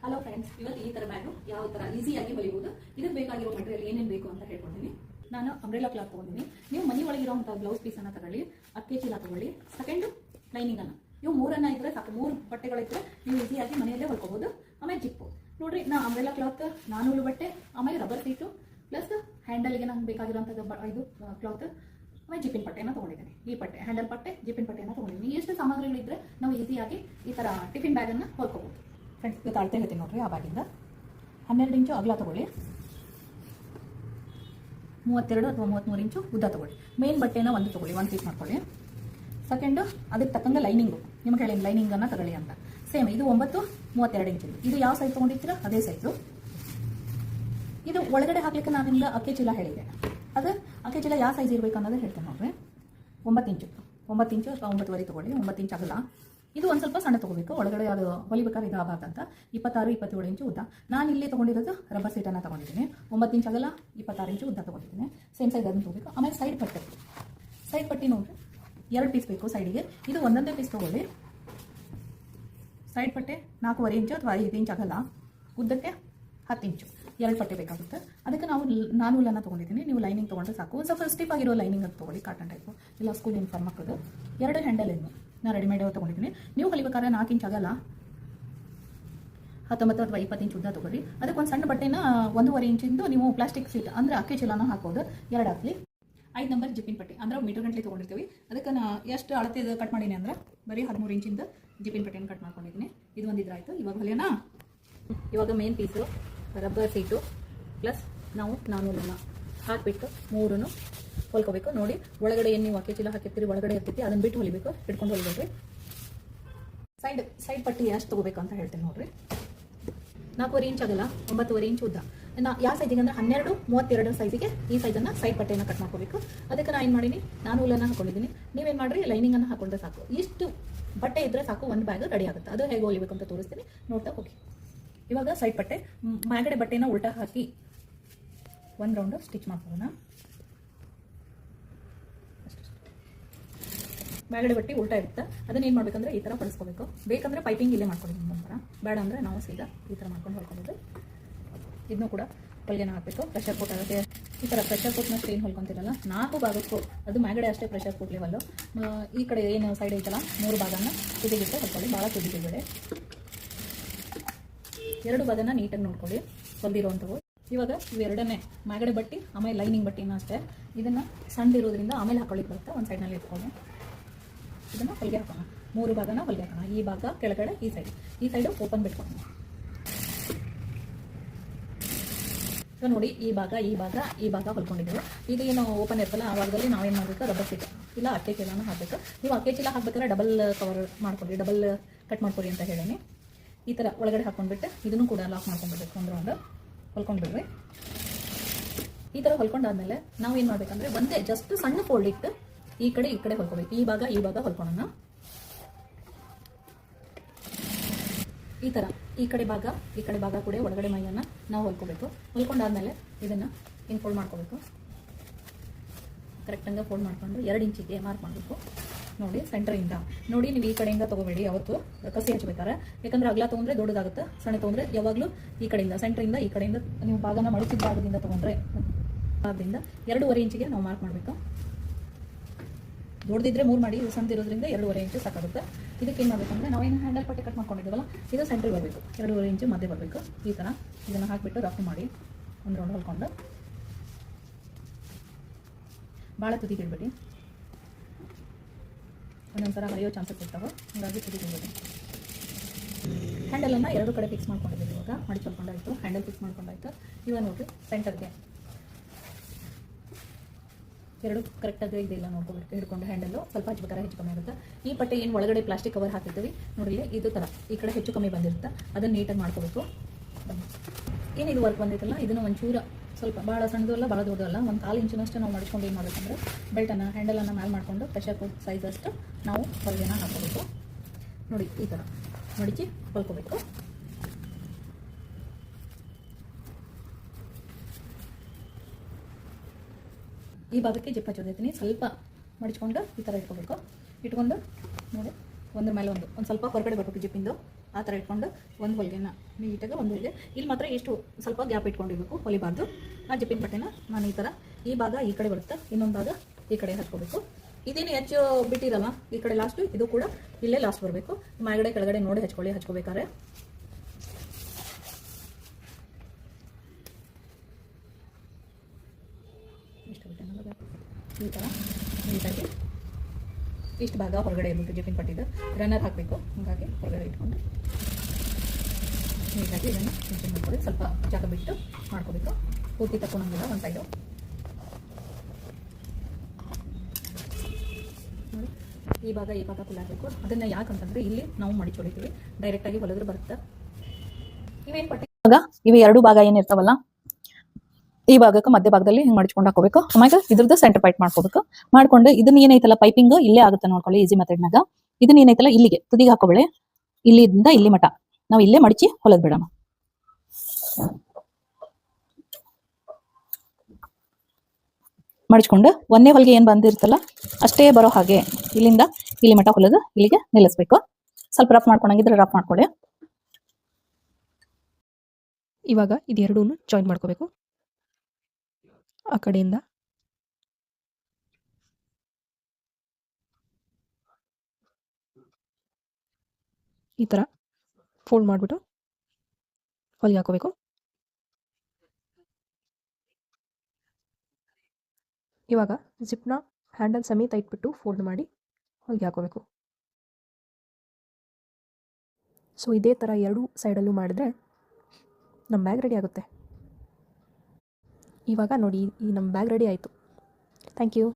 Hello friends, ಇವತ್ತು ಈ ತರ ಬ್ಯಾಗು ಯಾವ ತರ ಈಸಿಯಾಗಿ ಹೊಲಿಬಹುದು, ಇದಕ್ಕೆ ಬೇಕಾಗಿರೋ ಮಟೀರಿಯಲ್ ಏನೇನು ಬೇಕು ಅಂತ ಹೇಳ್ಕೊಡ್ತೀನಿ. ನಾನು ಅಂಬ್ರೆಲಾ ಕ್ಲಾತ್ ತಗೊಂಡಿನಿ. ನೀವು ಮನೆ ಒಳಗಿರುವಂತಹ ಬ್ಲೌಸ್ ಪೀಸ್ ಅನ್ನ ತಗೊಳ್ಳಿ, ಅಕ್ಕೆ ಚೀಲ ತಗೊಳ್ಳಿ, ಸೆಕೆಂಡ್ ಲೈನಿಂಗ್ ಅನ್ನ. ಇವು ಮೂರನ್ನ ಇದ್ರೆ ಸಾಕು, ಮೂರು ಬಟ್ಟೆಗಳಿದ್ರೆ ನೀವು ಈಸಿಯಾಗಿ ಮನೆಯಲ್ಲೇ ಹೊಲ್ಕೋಬಹುದು. ಆಮೇಲೆ ಜಿಪ್ಪು ನೋಡ್ರಿ, ನಾ ಅಂಬ್ರೆಲಾ ಕ್ಲಾತ್, ನಾನೂಲು ಬಟ್ಟೆ, ಆಮೇಲೆ ರಬ್ಬರ್ ಸೀಟು ಪ್ಲಸ್ ಹ್ಯಾಂಡಲ್ಗೆ ನಂಗೆ ಬೇಕಾಗಿರುವಂಥದ್ದು ಇದು ಕ್ಲಾತ್, ಆಮೇಲೆ ಜಿಪ್ಪಿನ ಪಟ್ಟೆನ ತೊಗೊಂಡಿದ್ದೀನಿ. ಈ ಪಟ್ಟೆ ಹ್ಯಾಂಡಲ್ ಪಟ್ಟೆ, ಜಿಪ್ಪಿನ ಪಟ್ಟೆನ ತೊಗೊಂಡಿದ್ದೀನಿ. ಎಷ್ಟು ಸಾಮಗ್ರಿಗಳಿದ್ರೆ ನಾವು ಈಸಿಯಾಗಿ ಈ ಥರ ಟಿಫಿನ್ ಬ್ಯಾಗನ್ನು ಹೊಲ್ಕೋಬಹುದು. ಫ್ರೆಂಡ್ಸ್, ಇವತ್ತು ಅಳತೆ ಹೇಳ್ತೀನಿ ನೋಡ್ರಿ. ಆ ಬ್ಯಾಗಿಂದ 12 ಇಂಚು ಅಗಲ ತೊಗೊಳ್ಳಿ, 32 ಅಥವಾ 33 ಇಂಚು ಉದ್ದ ತೊಗೊಳ್ಳಿ. ಮೇನ್ ಬಟ್ಟೆನ ಒಂದು ತೊಗೊಳ್ಳಿ, ಒಂದು ಪೀಸ್ ಮಾಡ್ಕೊಳ್ಳಿ. ಸೆಕೆಂಡು ಅದಕ್ಕೆ ತಕ್ಕಂಗೆ ಲೈನಿಂಗು, ನಿಮ್ಗೆ ಹೇಳಿ ಲೈನಿಂಗನ್ನು ತಗೊಳ್ಳಿ ಅಂತ. ಸೇಮ್ ಇದು 9, 32 ಇಂಚು. ಇದು ಯಾವ ಸೈಜ್ ತೊಗೊಂಡಿರ್ತೀರ ಅದೇ ಸೈಜು. ಇದು ಒಳಗಡೆ ಹಾಕ್ಲಿಕ್ಕೆ ನಾನು ನಿಮ್ಗೆ ಅಕ್ಕೆ ಚೀಲ ಹೇಳಿದೆ. ಅದು ಅಕ್ಕೆ ಚೀಲ ಯಾವ ಸೈಜ್ ಇರಬೇಕು ಅನ್ನೋದು ಹೇಳ್ತೇನೆ ನೋಡ್ರಿ. 9 ಇಂಚು ಅಥವಾ 9.5 ತೊಗೊಳ್ಳಿ. 9 ಇಂಚು ಅಗಲ. ಇದು ಒಂದು ಸ್ವಲ್ಪ ಸಣ್ಣ ತೊಗೋಬೇಕು, ಒಳಗಡೆ ಅದು ಹೊಲಿಬೇಕಾದ್ರೆ ಇದು ಆಗಂತ. 26, 27 ಇಂಚು ಉದ್ದ. ನಾನು ಇಲ್ಲಿ ತೊಗೊಂಡಿರೋದು ರಬ್ಬರ್ ಸೀಟನ್ನು ತೊಗೊಂಡಿದ್ದೀನಿ. 9 ಇಂಚು ಅಗಲ, 26 ಇಂಚು ಉದ್ದ ತೊಗೊಂಡಿದ್ದೀನಿ. ಸೇಮ್ ಸೈಜ್ ಅದನ್ನು ತೊಗೋಬೇಕು. ಆಮೇಲೆ ಸೈಡ್ ಪಟ್ಟಿ ನೋಡ್ರಿ, 2 ಪೀಸ್ ಬೇಕು ಸೈಡಿಗೆ. ಇದು ಒಂದೊಂದೇ ಪೀಸ್ ತೊಗೊಳ್ಳಿ. ಸೈಡ್ ಪಟ್ಟೆ 4.5 ಇಂಚು ಅಥವಾ 5 ಇಂಚು ಅಗಲ, ಉದ್ದಕ್ಕೆ 10 ಇಂಚು, 2 ಪಟ್ಟೆ ಬೇಕಾಗುತ್ತೆ. ಅದಕ್ಕೆ ನಾವು ನಾನೂಲನ್ನು ತೊಗೊಂಡಿದ್ದೀನಿ. ನೀವು ಲೈನಿಂಗ್ ತೊಗೊಂಡ್ರೆ ಸಾಕು. ಒಂದು ಸ್ವಲ್ಪ ಸ್ಟಿಫ್ ಆಗಿರೋ ಲೈನಿಂಗ್ ಅಂತ ತೊಗೊಳ್ಳಿ, ಕಾಟನ್ ಟೈಪು, ಇಲ್ಲ ಸ್ಕೂಲ್ ಯೂನಿಫಾರ್ಮ್ ಹಾಕೋದು. 2 ಹ್ಯಾಂಡಲ್ ಏನು ನಾನು ರೆಡಿಮೇಡ್ ತೊಗೊಂಡಿದ್ದೀನಿ. ನೀವು ಹೊಲಿಬೇಕಾದ್ರೆ 4 ಇಂಚು ಅಗಲ, 19 ಅಥವಾ 20 ಇಂಚು ಉದ್ದ ತೊಗೊಳ್ಳಿ. ಅದಕ್ಕೆ ಒಂದು ಸಣ್ಣ ಬಟ್ಟೆನ 1.5 ಇಂಚಿಂದು ನೀವು ಪ್ಲಾಸ್ಟಿಕ್ ಸೀಟ್ ಅಂದರೆ ಅಕ್ಕೆ ಚೀಲನ ಹಾಕೋದು. 2 ಹಾಕಲಿ. 5 ನಂಬರ್ ಜಿಪ್ಪಿನ ಪಟ್ಟಿ ಅಂದರೆ ಮೀಟರ್ ಗಂಟಲೆ ತೊಗೊಂಡಿರ್ತೀವಿ. ಅದಕ್ಕೆ ನಾ ಎಷ್ಟು ಅಳತೆ ಕಟ್ ಮಾಡೀನಿ ಅಂದರೆ ಬರೀ 13 ಇಂಚಿಂದ ಜಿಪ್ಪಿನ ಪಟ್ಟಿಯನ್ನು ಕಟ್ ಮಾಡ್ಕೊಂಡಿದ್ದೀನಿ. ಇದು ಒಂದು ಇದ್ರಾಯ್ತು. ಇವಾಗ ಹೊಲಿಯೋಣ. ಇವಾಗ main piece rubber seat plus ನಾವು ನಾನೂಲನ್ನು ಹಾಕಿಬಿಟ್ಟು ಮೂರನ್ನು ಹೊಲ್ಕೋಬೇಕು. ನೋಡಿ, ಒಳಗಡೆ ಏನು ನೀವು ಅಕ್ಕೆ ಚೀಲ ಹಾಕಿರ್ತೀರಿ ಒಳಗಡೆ ಇರ್ತೈತಿ, ಅದನ್ನು ಬಿಟ್ಟು ಹೊಲಿಬೇಕು, ಹಿಡ್ಕೊಂಡು ಹೊಲಿಬೇಕ್ರಿ. ಸೈಡ್ ಪಟ್ಟಿ ಎಷ್ಟು ತೊಗೋಬೇಕು ಅಂತ ಹೇಳ್ತೇನೆ ನೋಡ್ರಿ. 4.5 ಇಂಚ್ ಅಗಲ, 9.5 ಇಂಚು ಉದ್ದ. ಯಾವ ಸೈಜಿಗೆ ಅಂದರೆ 12, 32 ಸೈಜಿಗೆ ಈ ಸೈಜನ್ನು ಸೈಡ್ ಪಟ್ಟೆಯನ್ನು ಕಟ್ ಮಾಡ್ಕೋಬೇಕು. ಅದಕ್ಕೆ ನಾನು ಏನು ಮಾಡೀನಿ, ನಾನೂಲನ್ನು ಹಾಕೊಂಡಿದ್ದೀನಿ. ನೀವೇನು ಮಾಡಿರಿ, ಲೈನಿಂಗನ್ನು ಹಾಕೊಂಡ್ರೆ ಸಾಕು. ಇಷ್ಟು ಬಟ್ಟೆ ಇದ್ದರೆ ಸಾಕು, ಒಂದು ಬ್ಯಾಗ್ ರೆಡಿ ಆಗುತ್ತೆ. ಅದು ಹೇಗೆ ಹೊಲಿಬೇಕು ಅಂತ ತೋರಿಸ್ತೀನಿ, ನೋಡ್ತಾ ಹೋಗಿ. ಇವಾಗ ಸೈಡ್ ಪಟ್ಟೆ ಮ್ಯಾಗಡೆ ಬಟ್ಟೆನ ಉಲ್ಟಾ ಹಾಕಿ ಒಂದು ರೌಂಡು ಸ್ಟಿಚ್ ಮಾಡ್ಕೊಳ್ಳೋಣ. ಮ್ಯಾಗಡೆ ಬಟ್ಟೆ ಉಲ್ಟಾ ಇರುತ್ತೆ. ಅದನ್ನ ಏನು ಮಾಡಬೇಕಂದ್ರೆ ಈ ಥರ ಬಳಸ್ಕೋಬೇಕು. ಬೇಕಂದ್ರೆ ಪೈಪಿಂಗ್ ಇಲ್ಲೇ ಮಾಡ್ಕೊಂಡಿದ್ದೀನಿ ಒಂಥರ, ಬೇಡ ಅಂದರೆ ನಾವು ಸೀದಾ ಈ ಥರ ಮಾಡ್ಕೊಂಡು ಹೊಲ್ಕೊಂಡಿದ್ದು. ಇದನ್ನು ಕೂಡ ಹೊಲಿಗೆನ ಹಾಕಬೇಕು. ಪ್ರೆಷರ್ ಕುಟ್ ಆಗುತ್ತೆ. ಈ ಥರ ಪ್ರೆಷರ್ ಕುಟ್ನಷ್ಟು ಏನು ಹೊಲ್ಕೊತಿರಲ್ಲ, 4 ಭಾಗಕ್ಕೂ ಅದು ಮ್ಯಾಗಡೆ ಅಷ್ಟೇ ಪ್ರೆಷರ್ ಕುಟ್ ಲೆವೆಲ್ಲು. ಈ ಕಡೆ ಏನು ಸೈಡ್ ಐತಲ್ಲ 3 ಭಾಗನ ತುದಿಗಿಟ್ಟು ಹೊಲ್ಕೊಳ್ಳಿ, ಭಾಳ ತುದಿಗೆ. 2 ಭಾಗನ ನೀಟಾಗಿ ನೋಡ್ಕೊಳ್ಳಿ ಹೊಲ್ದಿರೋವಂಥವು. ಇವಾಗ ಇವೆರಡನ್ನೇ ಮ್ಯಾಗಡೆ ಬಟ್ಟೆ ಆಮೇಲೆ ಲೈನಿಂಗ್ ಬಟ್ಟೆನ ಅಷ್ಟೇ ಇದನ್ನು ಸಣ್ಣದಿರೋದ್ರಿಂದ ಆಮೇಲೆ ಹಾಕೊಳ್ಳಿಕ್ಕೆ ಬರುತ್ತೆ. ಒಂದು ಸೈಡ್ನಲ್ಲಿ ಇಟ್ಕೊಂಡು ಇದನ್ನು ಹೊಲಿಗೆ ಹಾಕೋಣ. 3 ಭಾಗನ ಹೊಲಿಗೆ ಹಾಕೋಣ. ಈ ಭಾಗ ಕೆಳಗಡೆ, ಈ ಸೈಡು ಓಪನ್ ಬಿಟ್ಕೊಳ್ಳೋಣ. ಸೊ ನೋಡಿ, ಈ ಭಾಗ ಹೊಲ್ಕೊಂಡಿದ್ದೀವಿ. ಈಗ ಏನು ಓಪನ್ ಇರ್ತಲ್ಲ ಆ ಭಾಗದಲ್ಲಿ ನಾವೇನು ಮಾಡಬೇಕು, ರಬ್ಬರ್ ಸೀಟ್ ಇಲ್ಲ ಅಕ್ಕೆ ಚೀಲನ ಹಾಕಬೇಕು. ನೀವು ಅಕ್ಕೆ ಚೀಲ ಹಾಕ್ಬೇಕಾದ್ರೆ ಡಬಲ್ ಕವರ್ ಮಾಡ್ಕೊಳ್ಳಿ, ಡಬಲ್ ಕಟ್ ಮಾಡ್ಕೊಳ್ಳಿ ಅಂತ ಹೇಳೀನಿ. ಈ ಥರ ಒಳಗಡೆ ಹಾಕ್ಕೊಂಡ್ಬಿಟ್ಟು ಇದನ್ನು ಕೂಡ ಲಾಕ್ ಮಾಡ್ಕೊಂಡ್ಬಿಡ್ಬೇಕು. ಒಂದು ರೌಂಡ್ ಹೊಲ್ಕೊಂಡ್ಬಿಡ್ರಿ. ಈ ಥರ ಹೊಲ್ಕೊಂಡಾದ್ಮೇಲೆ ನಾವು ಏನು ಮಾಡ್ಬೇಕಂದ್ರೆ ಒಂದೇ ಜಸ್ಟ್ ಸಣ್ಣ ಫೋಲ್ಡ್ ಇಟ್ಟು ಈ ಕಡೆ ಹೊಲ್ಕೋಬೇಕು. ಈ ಭಾಗ ಹೊಲ್ಕೊಳ್ಳೋಣ. ಈ ಥರ ಈ ಕಡೆ ಭಾಗ ಕೂಡ ಒಳಗಡೆ ಮೈಯನ್ನು ನಾವು ಹೊಲ್ಕೋಬೇಕು. ಹೊಲ್ಕೊಂಡಾದ್ಮೇಲೆ ಇದನ್ನು ಹಿಂಗೆ ಫೋಲ್ಡ್ ಮಾಡ್ಕೋಬೇಕು. ಕರೆಕ್ಟಂಗೆ ಫೋಲ್ಡ್ ಮಾಡ್ಕೊಂಡು 2 ಇಂಚಿಗೆ ಮಾರ್ಕ್ ಮಾಡಬೇಕು. ನೋಡಿ, ಸೆಂಟರಿಂದ ನೋಡಿ, ನೀವು ಈ ಕಡೆಯಿಂದ ತೊಗೋಬೇಡಿ ಯಾವತ್ತು ಕಸಿ ಹಚ್ಚಬೇಕಾರೆ. ಯಾಕಂದ್ರೆ ಅಗಲ ತೊಗೊಂಡ್ರೆ ದೊಡ್ಡದಾಗುತ್ತೆ, ಸಣ್ಣ ತೊಗೊಂಡ್ರೆ ಯಾವಾಗಲೂ ಈ ಕಡೆಯಿಂದ ಸೆಂಟ್ರಿಂದ ಈ ಕಡೆಯಿಂದ ನೀವು ಭಾಗನ ಮಡಚಿದ ಭಾಗದಿಂದ ತೊಗೊಂಡ್ರೆ ಭಾಗದಿಂದ 2.5 ಇಂಚಿಗೆ ನಾವು ಮಾರ್ಕ್ ಮಾಡಬೇಕು. ದೊಡ್ಡದಿದ್ರೆ 3 ಮಾಡಿ, ಇದು ಸಣ್ಣದಿರೋದ್ರಿಂದ 2.5 ಇಂಚು ಸಾಕಾಗುತ್ತೆ. ಇದಕ್ಕೆ ಏನು ಮಾಡಬೇಕಂದ್ರೆ ನಾವೇನು ಹ್ಯಾಂಡಲ್ ಪಟ್ಟಿ ಕಟ್ ಮಾಡ್ಕೊಂಡಿದ್ದೀವಲ್ಲ, ಇದು ಸೆಂಟ್ರಿಗೆ ಬರಬೇಕು. 2.5 ಇಂಚು ಮಧ್ಯೆ ಬರಬೇಕು. ಈ ಥರ ಇದನ್ನು ಹಾಕಿಬಿಟ್ಟು ರಫ್ ಮಾಡಿ ಒಂದು ರೌಂಡ್ ಹೊಲ್ಕೊಂಡು ಭಾಳ ತುದಿಗೆ ಇಡಬೇಡಿ, ಒಂದೊಂದ್ಸಲ ಹರಿಯೋ ಚಾನ್ಸಸ್ ಇರ್ತಾವೆ. ಹಾಗಾಗಿ ತುದಿಗೆ ಇಡಬೇಡಿ. ಹ್ಯಾಂಡಲನ್ನು 2 ಕಡೆ ಫಿಕ್ಸ್ ಮಾಡ್ಕೊಂಡಿದ್ದೀವಿ. ಇವಾಗ ಮಡಿಚ್ಕೊಂಡಾಯಿತು, ಹ್ಯಾಂಡಲ್ ಫಿಕ್ಸ್ ಮಾಡ್ಕೊಂಡಾಯ್ತು. ಇವಾಗ ನೋಡಿರಿ, ಸೆಂಟರ್ಗೆ 2 ಕರೆಕ್ಟಾಗಿ ಇದೆಲ್ಲ ನೋಡ್ಕೊಬೇಕು. ಹಿಡ್ಕೊಂಡು ಹ್ಯಾಂಡಲ್ಲು ಸ್ವಲ್ಪ ಹಚ್ಬೇಕಾದ್ರೆ ಹೆಚ್ಚು ಕಮ್ಮಿ ಆಗುತ್ತೆ. ಈ ಪಟ್ಟೆ ಏನು ಒಳಗಡೆ ಪ್ಲಾಸ್ಟಿಕ್ ಕವರ್ ಹಾಕಿರ್ತೀವಿ ನೋಡಿ, ಇದು ಥರ ಈ ಕಡೆ ಹೆಚ್ಚು ಕಮ್ಮಿ ಬಂದಿರುತ್ತೆ. ಅದನ್ನು ನೀಟಾಗಿ ಮಾಡ್ಕೋಬೇಕು. ಏನಿದು ವರ್ಕ್ ಬಂದಿತ್ತಲ್ಲ, ಇದನ್ನು ಒಂಚೂರು ಸ್ವಲ್ಪ ಭಾಳ ಸಣ್ಣದು ಅಲ್ಲ ಭಾಳ ದೊಡ್ಡದು ಅಲ್ಲ, 1/4 ಇಂಚಿನಷ್ಟು ನಾವು ಮಾಡಿಸ್ಕೊಂಡು ಏನು ಮಾಡಬೇಕಂದ್ರೆ ಬೆಲ್ಟನ್ನು ಹ್ಯಾಂಡಲನ್ನು ಮೇಲೆ ಮಾಡಿಕೊಂಡು ಪ್ರೆಷರ್ ಕುಟ್ ಸೈಜಷ್ಟು ನಾವು ಹೊಲಿಗೆನ ಹಾಕೋಬೇಕು. ನೋಡಿ, ಈ ಥರ ಮಡಿಚಿ ಹೊಲ್ಕೋಬೇಕು. ಈ ಭಾಗಕ್ಕೆ ಜಿಪ್ ಹಚ್ಚೋದೈತೀನಿ. ಸ್ವಲ್ಪ ಮಡಿಚ್ಕೊಂಡು ಈ ಥರ ಇಟ್ಕೋಬೇಕು. ಇಟ್ಕೊಂಡು ನೋಡಿ, ಒಂದ್ರ ಮೇಲೆ ಒಂದು ಸ್ವಲ್ಪ ಹೊರಗಡೆ ಬರಬೇಕು ಜಿಪ್ಪಿಂದು. ಆ ಥರ ಇಟ್ಕೊಂಡು ಒಂದು ಹೊಲಿಗೆನ ನೀಟಾಗಿ ಒಂದು ಹೊಲಿಗೆ ಇಲ್ಲಿ ಮಾತ್ರ ಎಷ್ಟು ಸ್ವಲ್ಪ ಗ್ಯಾಪ್ ಇಟ್ಕೊಂಡಿರ್ಬೇಕು, ಹೊಲಿಬಾರ್ದು. ಆ ಜಿಪ್ಪಿನ ಬಟ್ಟೆನ ನಾನು ಈ ಥರ ಈ ಭಾಗ ಈ ಕಡೆ ಬರುತ್ತೆ, ಇನ್ನೊಂದು ಭಾಗ ಈ ಕಡೆ ಹಚ್ಕೋಬೇಕು. ಇದೇನು ಹೆಚ್ಚು ಬಿಟ್ಟಿರಲ್ಲ ಈ ಕಡೆ ಲಾಸ್ಟು, ಇದು ಕೂಡ ಇಲ್ಲೇ ಲಾಸ್ಟ್ ಬರಬೇಕು. ಮೇಲ್ಗಡೆ ಕೆಳಗಡೆ ನೋಡಿ ಹಚ್ಕೋಬೇಕಾದ್ರೆ ಈ ಥರ ನೀಟಾಗಿ ಇಷ್ಟು ಭಾಗ ಹೊರಗಡೆ ಇರಬೇಕು. ಜಿಪ್ಪಿನ ಪಟ್ಟಿದ್ದು ರನ್ನರ್ ಹಾಕಬೇಕು, ಹಾಗಾಗಿ ಹೊರಗಡೆ ಇಟ್ಕೊಂಡು ನೀಟಾಗಿ ಇದನ್ನು ಮಿಷನ್ ಮಾಡ್ಕೊಳ್ಳಿ. ಸ್ವಲ್ಪ ಜಾಗ ಬಿಟ್ಟು ಮಾಡ್ಕೋಬೇಕು, ಪೂರ್ತಿ ತಗೊಂಡಿಲ್ಲ ಒಂದು ಸೈಡು. ನೋಡಿ ಈ ಭಾಗ ಫುಲ್ ಆಗಬೇಕು. ಅದನ್ನು ಯಾಕಂತಂದರೆ ಇಲ್ಲಿ ನಾವು ಮಡಿಚಿ ಹೊಲಿತೀವಿ, ಡೈರೆಕ್ಟಾಗಿ ಹೊಲಿದ್ರೆ ಬರುತ್ತೆ. ಇವೇನು ಪಟ್ಟಿ ಭಾಗ, ಇವು ಎರಡು ಭಾಗ ಏನಿರ್ತಾವಲ್ಲ ಈ ಭಾಗಕ್ಕೆ ಮಧ್ಯ ಭಾಗದಲ್ಲಿ ಹಿಂಗೆ ಮಡಿಚ್ಕೊಂಡು ಹಾಕೋಬೇಕು. ಆಮೇಲೆ ಇದ್ರದ್ದು ಸೆಂಟರ್ ಪಾಯಿಂಟ್ ಮಾಡ್ಕೋಬೇಕು. ಮಾಡ್ಕೊಂಡು ಇದನ್ನ ಏನೈತಲ್ಲ ಪೈಪಿಂಗ್ ಇಲ್ಲೇ ಆಗುತ್ತೆ ನೋಡ್ಕೊಳ್ಳಿ ಈಸಿ ಮೆಥಡ್ನಾಗ. ಇದನ್ನ ಏನೈತಲ್ಲ ಇಲ್ಲಿಗೆ ತುದಿಗೆ ಹಾಕೋಬೇಳೆ, ಇಲ್ಲಿಂದ ಇಲ್ಲಿ ಮಟ ನಾವು ಇಲ್ಲೇ ಮಡಿಚಿ ಹೊಲದ್ ಬಿಡೋಣ. ಮಡಿಚ್ಕೊಂಡು ಒಂದೇ ಹೊಲಿಗೆ ಏನು ಬಂದಿರ್ತಲ್ಲ ಅಷ್ಟೇ ಬರೋ ಹಾಗೆ ಇಲ್ಲಿಂದ ಇಲ್ಲಿ ಮಟ ಹೊಲದು ಇಲ್ಲಿಗೆ ನಿಲ್ಲಿಸ್ಬೇಕು. ಸ್ವಲ್ಪ ರಫ್ ಮಾಡ್ಕೊಂಡಂಗಿದ್ರೆ ರಫ್ ಮಾಡ್ಕೊಳ್ಳಿ. ಇವಾಗ ಇದೆರಡೂ ಜಾಯಿನ್ ಮಾಡ್ಕೋಬೇಕು. ಆ ಕಡೆಯಿಂದ ಈ ಥರ ಫೋಲ್ಡ್ ಮಾಡಿಬಿಟ್ಟು ಹೊಲಿಗೆ ಹಾಕೋಬೇಕು. ಇವಾಗ ಜಿಪ್ನ ಹ್ಯಾಂಡಲ್ ಸಮೇತ ಇಟ್ಬಿಟ್ಟು ಫೋಲ್ಡ್ ಮಾಡಿ ಹೊಲಿಗೆ ಹಾಕೋಬೇಕು. ಸೊ ಇದೇ ಥರ ಎರಡು ಸೈಡಲ್ಲೂ ಮಾಡಿದ್ರೆ ನಮ್ಮ ಬ್ಯಾಗ್ ರೆಡಿ ಆಗುತ್ತೆ. ಇವಾಗ ನೋಡಿ, ಈ ನಮ್ಮ ಬ್ಯಾಗ್ ರೆಡಿ ಆಯಿತು. Thank you.